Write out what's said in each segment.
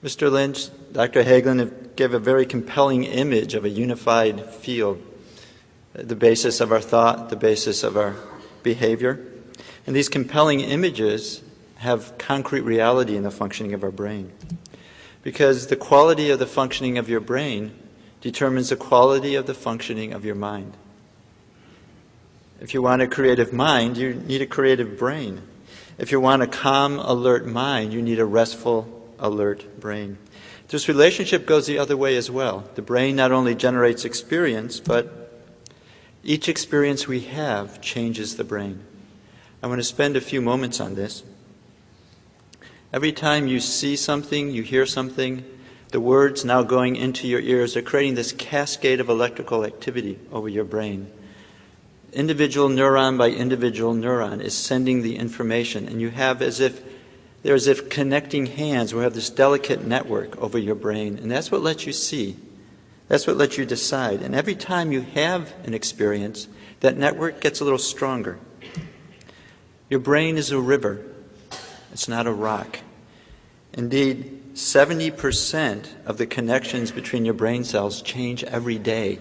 Mr. Lynch, Dr. Hagelin gave a very compelling image of a unified field, the basis of our thought, the basis of our behavior. And these compelling images have concrete reality in the functioning of our brain. Because the quality of the functioning of your brain determines the quality of the functioning of your mind. If you want a creative mind, you need a creative brain. If you want a calm, alert mind, you need a restful, alert brain. This relationship goes the other way as well. The brain not only generates experience, but each experience we have changes the brain. I want to spend a few moments on this. Every time you see something, you hear something, the words now going into your ears are creating this cascade of electrical activity over your brain. Individual neuron by individual neuron is sending the information, and you have they're as if connecting hands. We have this delicate network over your brain, and that's what lets you see. That's what lets you decide. And every time you have an experience, that network gets a little stronger. Your brain is a river. It's not a rock. Indeed, 70% of the connections between your brain cells change every day.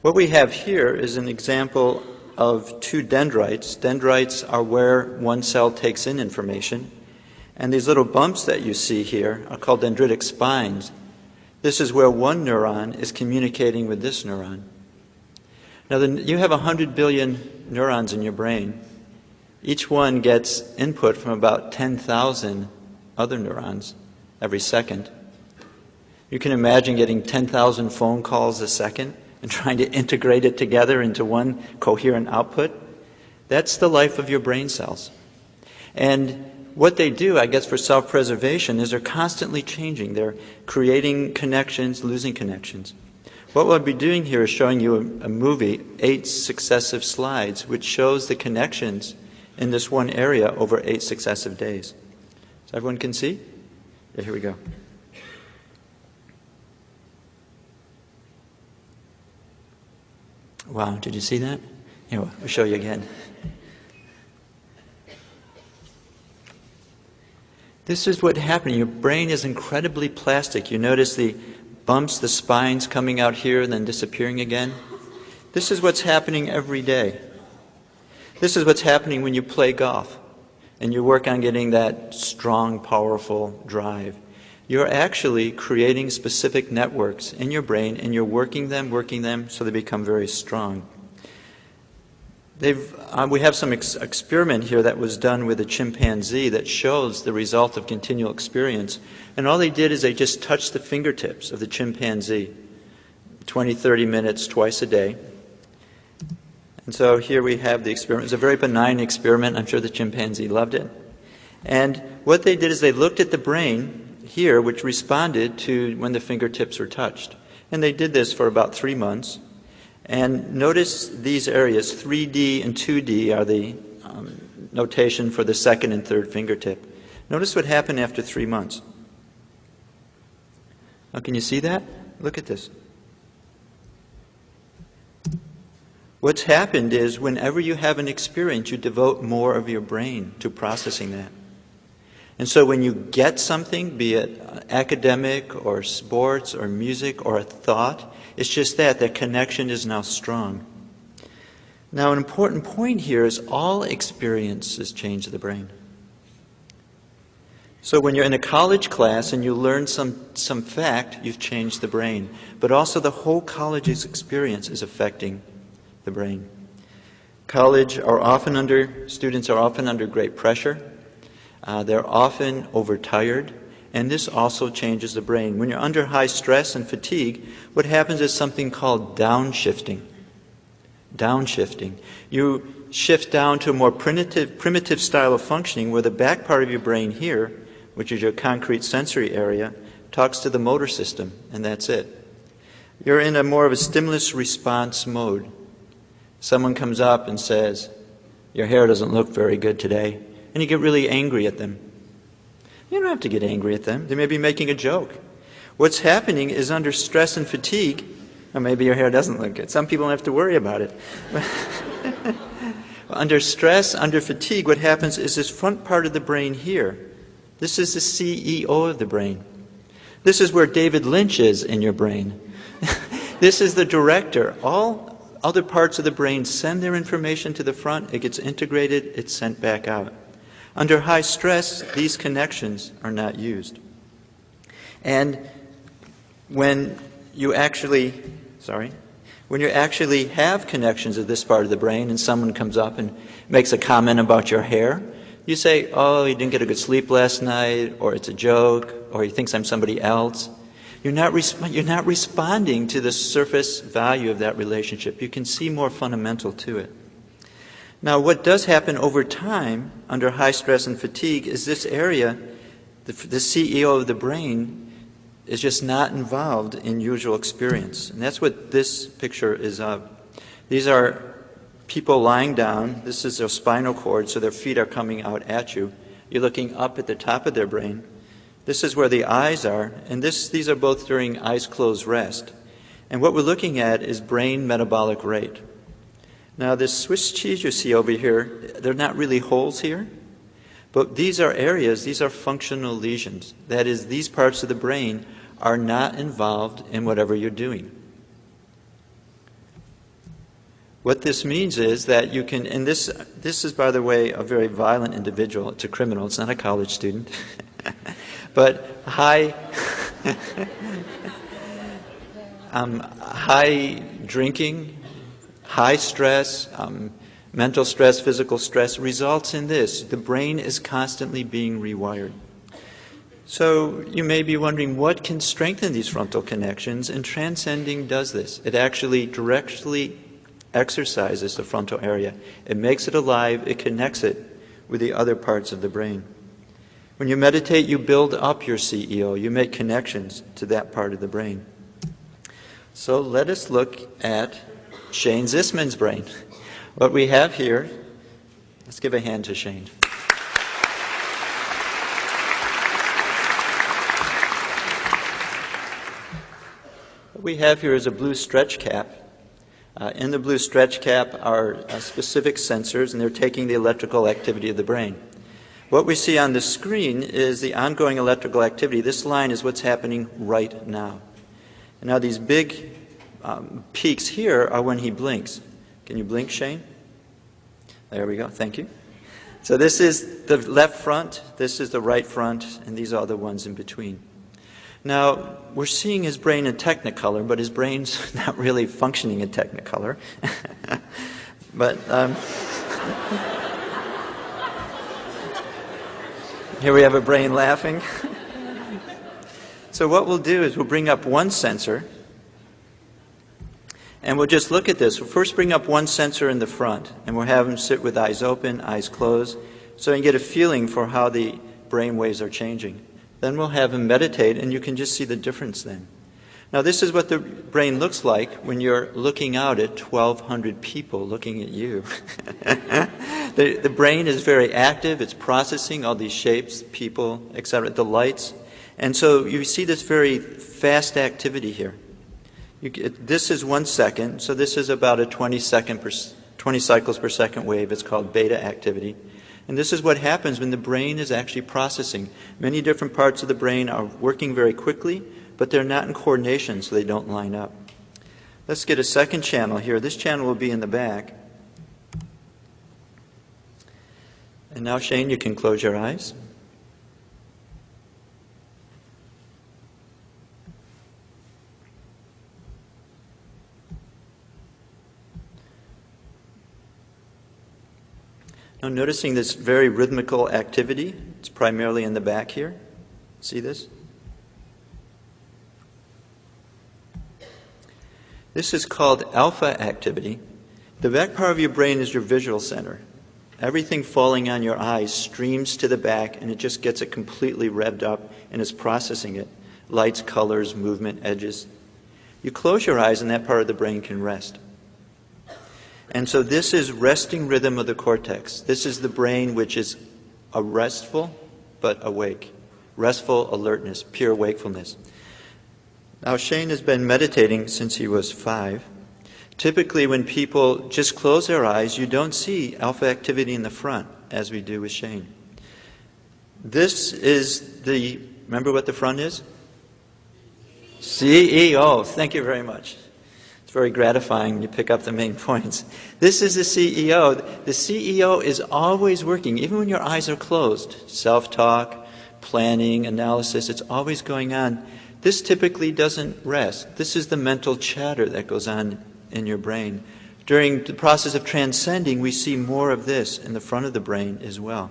What we have here is an example of two dendrites. Dendrites are where one cell takes in information. And these little bumps that you see here are called dendritic spines. This is where one neuron is communicating with this neuron. Now, you have 100 billion neurons in your brain. Each one gets input from about 10,000 other neurons every second. You can imagine getting 10,000 phone calls a second and trying to integrate it together into one coherent output. That's the life of your brain cells. And what they do, I guess, for self-preservation is they're constantly changing. They're creating connections, losing connections. What we'll be doing here is showing you a movie, 8 successive slides, which shows the connections in this one area over 8 successive days. So everyone can see? Yeah, here we go. Wow, did you see that? Here, I'll show you again. This is what happened. Your brain is incredibly plastic. You notice the bumps, the spines coming out here and then disappearing again. This is what's happening every day. This is what's happening when you play golf and you work on getting that strong, powerful drive. You're actually creating specific networks in your brain, and you're working them so they become very strong. We have some experiment here that was done with a chimpanzee that shows the result of continual experience. And all they did is they just touched the fingertips of the chimpanzee 20, 30 minutes twice a day. And so here we have the experiment. It was a very benign experiment. I'm sure the chimpanzee loved it. And what they did is they looked at the brain here, which responded to when the fingertips were touched. And they did this for about 3 months. And notice these areas, 3D and 2D are the notation for the second and third fingertip. Notice what happened after 3 months. Now, can you see that? Look at this. What's happened is whenever you have an experience, you devote more of your brain to processing that. And so when you get something, be it academic or sports or music or a thought, it's just that connection is now strong. Now, an important point here is all experiences change the brain. So when you're in a college class and you learn some fact, you've changed the brain. But also the whole college's experience is affecting the brain. Students are often under great pressure. They're often overtired, and this also changes the brain. When you're under high stress and fatigue, what happens is something called downshifting. Downshifting. You shift down to a more primitive style of functioning where the back part of your brain here, which is your concrete sensory area, talks to the motor system, and that's it. You're in a more of a stimulus response mode. Someone comes up and says, "Your hair doesn't look very good today." And you get really angry at them. You don't have to get angry at them. They may be making a joke. What's happening is under stress and fatigue, or maybe your hair doesn't look good. Some people don't have to worry about it. Under stress, under fatigue, what happens is this front part of the brain here This is the CEO of the brain. This is where David Lynch is in your brain. This is the director. All other parts of the brain send their information to the front, it gets integrated, it's sent back out. Under high stress, these connections are not used. And when you actually have connections of this part of the brain and someone comes up and makes a comment about your hair, you say, oh, you didn't get a good sleep last night, or it's a joke, or he thinks I'm somebody else. You're not responding to the surface value of that relationship. You can see more fundamental to it. Now, what does happen over time under high stress and fatigue is this area, the CEO of the brain, is just not involved in usual experience. And that's what this picture is of. These are people lying down. This is their spinal cord, so their feet are coming out at you. You're looking up at the top of their brain. This is where the eyes are, and these are both during eyes closed rest. And what we're looking at is brain metabolic rate. Now, this Swiss cheese you see over here, they're not really holes here, but these are areas, these are functional lesions. That is, these parts of the brain are not involved in whatever you're doing. What this means is that you can, and this is, by the way, a very violent individual. It's a criminal. It's not a college student. But high drinking, high stress, mental stress, physical stress results in this. The brain is constantly being rewired. So you may be wondering what can strengthen these frontal connections, and transcending does this. It actually directly exercises the frontal area. It makes it alive. It connects it with the other parts of the brain. When you meditate, you build up your CEO. You make connections to that part of the brain. So let us look at Shane Zisman's brain. What we have here, let's give a hand to Shane. What we have here is a blue stretch cap. In the blue stretch cap are specific sensors, and they're taking the electrical activity of the brain. What we see on the screen is the ongoing electrical activity. This line is what's happening right now. And now these big peaks here are when he blinks. Can you blink, Shane? There we go. Thank you. So this is the left front, this is the right front, and these are the ones in between. Now, we're seeing his brain in Technicolor, but his brain's not really functioning in Technicolor. But here we have a brain laughing. So what we'll do is we'll bring up one sensor, and we'll just look at this. We'll first bring up one sensor in the front, and we'll have him sit with eyes open, eyes closed, so you can get a feeling for how the brain waves are changing. Then we'll have him meditate, and you can just see the difference then. Now, this is what the brain looks like when you're looking out at 1,200 people looking at you. The brain is very active. It's processing all these shapes, people, etc., the lights. And so you see this very fast activity here. This is 1 second, so this is about a 20 cycles per second wave. It's called beta activity. And this is what happens when the brain is actually processing. Many different parts of the brain are working very quickly, but they're not in coordination, so they don't line up. Let's get a second channel here. This channel will be in the back. And now, Shane, you can close your eyes. Now, noticing this very rhythmical activity, it's primarily in the back here. See this? This is called alpha activity. The back part of your brain is your visual center. Everything falling on your eyes streams to the back, and it just gets it completely revved up and is processing it. Lights, colors, movement, edges. You close your eyes, and that part of the brain can rest. And so this is resting rhythm of the cortex. This is the brain which is a restful but awake. Restful alertness, pure wakefulness. Now, Shane has been meditating since he was 5. Typically, when people just close their eyes, you don't see alpha activity in the front, as we do with Shane. This is the, remember what the front is? CEO. Thank you very much. It's very gratifying when you pick up the main points. This is the CEO. The CEO is always working, even when your eyes are closed. Self-talk, planning, analysis, it's always going on. This typically doesn't rest. This is the mental chatter that goes on in your brain. During the process of transcending, we see more of this in the front of the brain as well.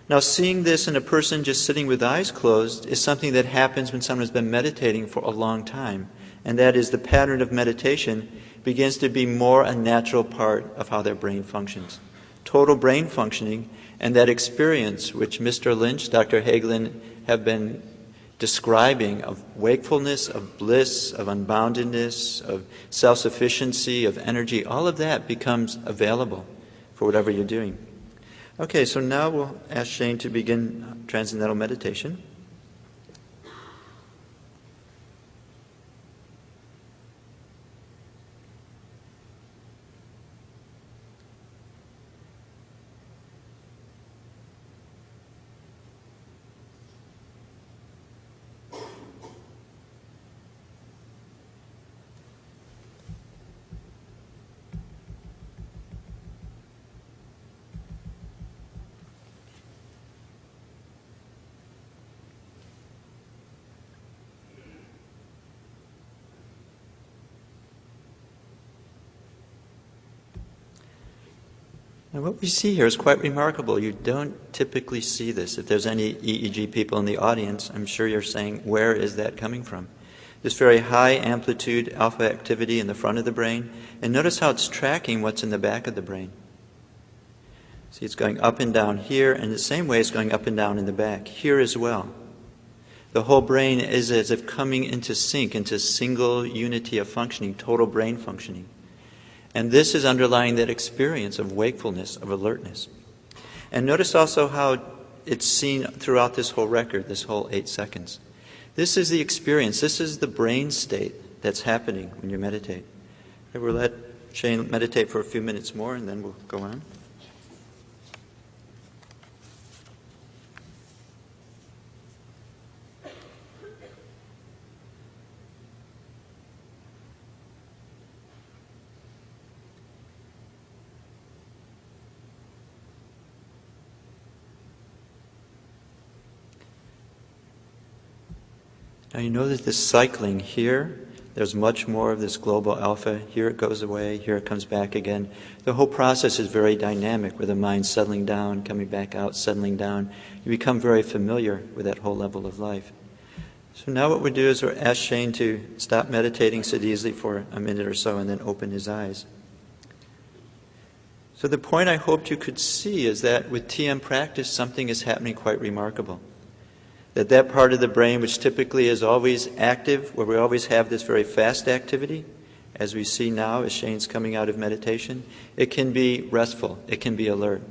Now, seeing this in a person just sitting with eyes closed is something that happens when someone has been meditating for a long time. And that is the pattern of meditation begins to be more a natural part of how their brain functions. Total brain functioning and that experience which Mr. Lynch, Dr. Hagelin have been describing of wakefulness, of bliss, of unboundedness, of self-sufficiency, of energy, all of that becomes available for whatever you're doing. Okay, so now we'll ask Shane to begin Transcendental Meditation. Now what we see here is quite remarkable. You don't typically see this. If there's any EEG people in the audience, I'm sure you're saying, where is that coming from? This very high amplitude alpha activity in the front of the brain. And notice how it's tracking what's in the back of the brain. See, it's going up and down here, and the same way it's going up and down in the back, here as well. The whole brain is as if coming into sync, into single unity of functioning, total brain functioning. And this is underlying that experience of wakefulness, of alertness. And notice also how it's seen throughout this whole record, this whole 8 seconds. This is the experience, this is the brain state that's happening when you meditate. Okay, we'll let Shane meditate for a few minutes more and then we'll go on. Now you know that this cycling here, there's much more of this global alpha. Here it goes away, here it comes back again. The whole process is very dynamic, with the mind settling down, coming back out, settling down. You become very familiar with that whole level of life. So now what we do is we'll ask Shane to stop meditating, sit easily for a minute or so, and then open his eyes. So the point I hoped you could see is that with TM practice, something is happening quite remarkable. That part of the brain which typically is always active, where we always have this very fast activity, as we see now as Shane's coming out of meditation, it can be restful, it can be alert.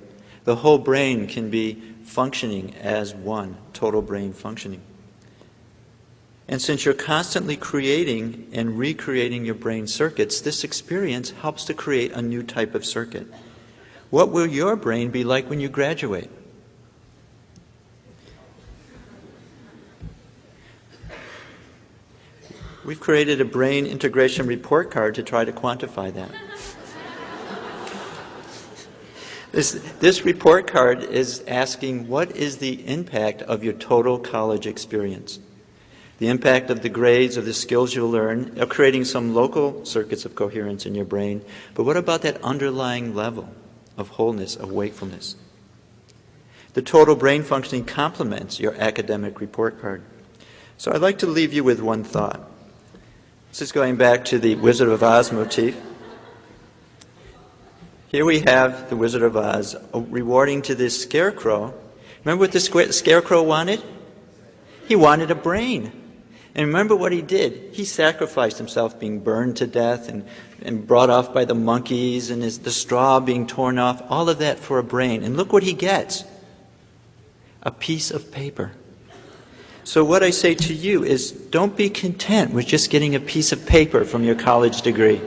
The whole brain can be functioning as one, total brain functioning. And since you're constantly creating and recreating your brain circuits, this experience helps to create a new type of circuit. What will your brain be like when you graduate? We've created a brain integration report card to try to quantify that. This report card is asking, what is the impact of your total college experience? The impact of the grades, of the skills you'll learn, of creating some local circuits of coherence in your brain, but what about that underlying level of wholeness, of wakefulness? The total brain functioning complements your academic report card. So I'd like to leave you with one thought. This is going back to the Wizard of Oz motif. Here we have the Wizard of Oz rewarding to this scarecrow. Remember what the scarecrow wanted? He wanted a brain. And remember what he did? He sacrificed himself, being burned to death and brought off by the monkeys and the straw being torn off, all of that for a brain. And look what he gets. A piece of paper. So what I say to you is, don't be content with just getting a piece of paper from your college degree.